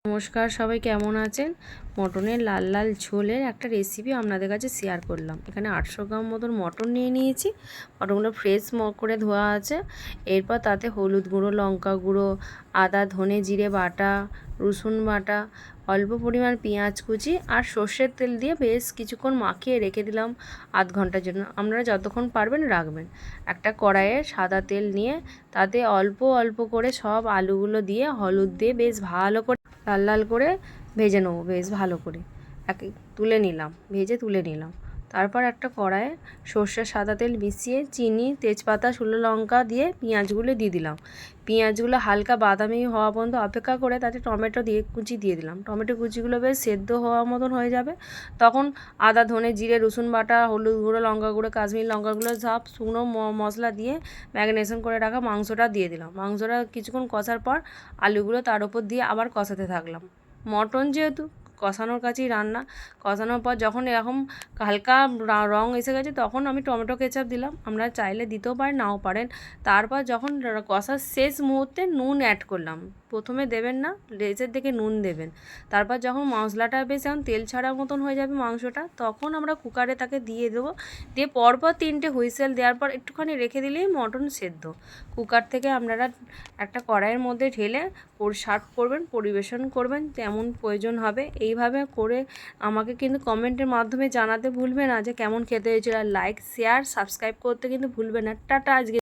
নমস্কার, সবাই কেমন আছেন? মটনের লাল লাল ঝোলের একটা রেসিপি আপনাদের কাছে শেয়ার করলাম। এখানে 800 গ্রাম মতন মটন নিয়ে নিয়েছি। মটনগুলো ফ্রেশ করে ধোয়া আছে। এরপর তাতে হলুদ গুঁড়ো, লঙ্কা গুঁড়ো, আদা ধনে জিরে বাটা, রসুন বাটা, অল্প পরিমাণ পেঁয়াজ কুচি আর সর্ষের তেল দিয়ে বেশ কিছুক্ষণ মাখিয়ে রেখে দিলাম আধ ঘন্টার জন্য। আপনারা যতক্ষণ পারবেন রাখবেন। একটা কড়াইয়ে সাদা তেল নিয়ে তাতে অল্প অল্প করে সব আলুগুলো দিয়ে হলুদ দিয়ে বেশ ভালো করে লাল লাল করে ভেজে নেবো। বেশ ভালো করে তুলে নিলাম, ভেজে তুলে নিলাম। তারপর একটা কড়াইয়ে সর্ষের সাদা তেল মিশিয়ে চিনি, তেজপাতা, শুকনো লঙ্কা দিয়ে পেঁয়াজগুলো দিয়ে দিলাম। পেঁয়াজগুলো হালকা বাদামি হওয়া পর্যন্ত অপেক্ষা করে তাতে টমেটো দিয়ে কুচি দিয়ে দিলাম। টমেটো কুচিগুলো বেশ সেদ্ধ হওয়া মতন হয়ে যাবে, তখন আদা ধনে জিরে রসুন বাটা, হলুদ গুঁড়ো, লঙ্কা গুঁড়ো, কাশ্মীরি লঙ্কাগুলো সব শুকনো মশলা দিয়ে ম্যারিনেশন করে রাখা মাংসটা দিয়ে দিলাম। মাংসটা কিছুক্ষণ কষার পর আলুগুলো তার উপর দিয়ে আবার কষাতে থাকলাম। মটন যেহেতু কষানোর কাছেই রান্না, কষানোর পর যখন এরকম হালকা রং এসে গেছে তখন আমি টমেটো কেচাপ দিলাম। আপনারা চাইলে দিতেও পারেন, নাও পারেন। তারপর যখন কষার শেষ মুহূর্তে নুন অ্যাড করলাম। প্রথমে দেবেন না, লেজের দিকে নুন দেবেন। তারপর যখন মশলাটা বেশ যখন তেল ছাড়ার মতন হয়ে যাবে মাংসটা, তখন আমরা কুকারে তাকে দিয়ে দেবো। দিয়ে পরপর 3টে হুইসেল দেওয়ার পর একটুখানি রেখে দিলেই মটন সেদ্ধ। কুকার থেকে আপনারা একটা কড়াইয়ের মধ্যে ঢেলে সার্ভ করবেন, পরিবেশন করবেন, তেমন প্রয়োজন হবে। এইভাবে করে আমাকে কিন্তু কমেন্টের মাধ্যমে জানাতে ভুলবে না যে কেমন খেতে হয়েছিল। আর লাইক শেয়ার সাবস্ক্রাইব করতে কিন্তু ভুলবে না। টাটা। আজকে